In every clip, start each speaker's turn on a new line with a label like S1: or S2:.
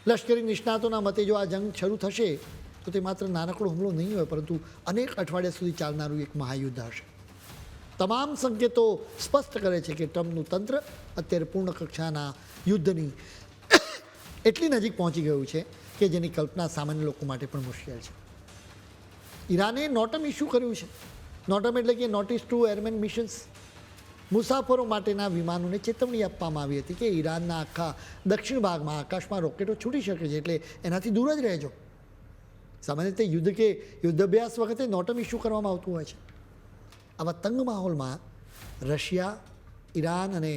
S1: લશ્કરી નિષ્ણાતોના મતે જો આ જંગ શરૂ થશે તો તે માત્ર નાનકડો હુમલો નહીં હોય, પરંતુ અનેક અઠવાડિયા સુધી ચાલનારું એક મહાયુદ્ધ હશે. તમામ સંકેતો સ્પષ્ટ કરે છે કે ટ્રમ્પનું તંત્ર અત્યારે પૂર્ણ કક્ષાના યુદ્ધની એટલી નજીક પહોંચી ગયું છે કે જેની કલ્પના સામાન્ય લોકો માટે પણ મુશ્કેલ છે. ઈરાને નોટમ ઇસ્યુ કર્યું છે. નોટમ એટલે કે નોટિસ ટુ એરમેન મિશન્સ. મુસાફરો માટેના વિમાનોને ચેતવણી આપવામાં આવી હતી કે ઈરાનના આખા દક્ષિણ ભાગમાં આકાશમાં રોકેટો છૂટી શકે છે, એટલે એનાથી દૂર જ રહેજો. સામાન્ય રીતે યુદ્ધ કે યુદ્ધાભ્યાસ વખતે નોટમ ઇસ્યુ કરવામાં આવતું હોય છે. આવા તંગ માહોલમાં રશિયા, ઈરાન અને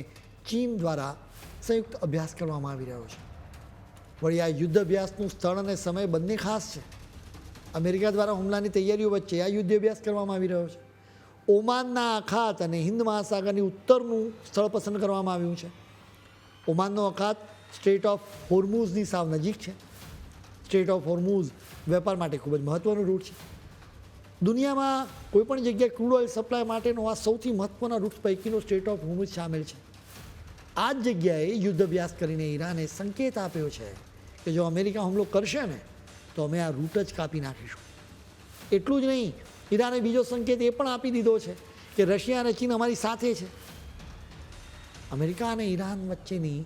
S1: ચીન દ્વારા સંયુક્ત અભ્યાસ કરવામાં આવી રહ્યો છે. વળી આ યુદ્ધ અભ્યાસનું સ્થળ અને સમય બંને ખાસ છે. અમેરિકા દ્વારા હુમલાની તૈયારીઓ વચ્ચે આ યુદ્ધ અભ્યાસ કરવામાં આવી રહ્યો છે. ઓમાનના અખાત અને હિન્દ મહાસાગરની ઉત્તરનું સ્થળ પસંદ કરવામાં આવ્યું છે. ઓમાનનો અખાત સ્ટ્રેટ ઓફ હોર્મુઝની સાવ નજીક છે. સ્ટ્રેટ ઓફ હોર્મુઝ વેપાર માટે ખૂબ જ મહત્ત્વનો રૂટ છે. દુનિયામાં કોઈપણ જગ્યાએ ક્રૂડ ઓઇલ સપ્લાય માટેનો આ સૌથી મહત્ત્વના રૂટ પૈકીનો સ્ટ્રેટ ઓફ હોર્મુઝ સામેલ છે. આ જ જગ્યાએ યુદ્ધ અભ્યાસ કરીને ઈરાને સંકેત આપ્યો છે કે જો અમેરિકા હુમલો કરશે ને તો અમે આ રૂટ જ કાપી નાખીશું. એટલું જ નહીં, ઈરાને બીજો સંકેત એ પણ આપી દીધો છે કે રશિયા અને ચીન અમારી સાથે છે. અમેરિકા અને ઈરાન વચ્ચેની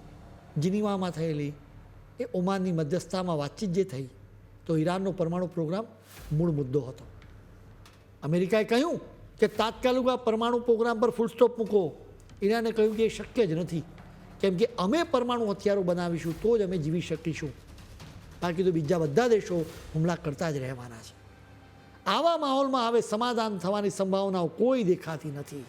S1: જીનીવામાં થયેલી એ ઓમાનની મધ્યસ્થતામાં વાતચીત જે થઈ તો ઈરાનનો પરમાણુ પ્રોગ્રામ મૂળ મુદ્દો હતો. અમેરિકાએ કહ્યું કે તાત્કાલિક આ પરમાણુ પ્રોગ્રામ પર ફૂલ સ્ટોપ મૂકો. ઈરાને કહ્યું કે એ શક્ય જ નથી, કેમ કે અમે પરમાણુ હથિયારો બનાવીશું તો જ અમે જીવી શકીશું, બાકી તો બીજા બધા દેશો હુમલા કરતા જ રહેવાના છે. આવા માહોલમાં હવે સમાધાન થવાની સંભાવનાઓ કોઈ દેખાતી નથી.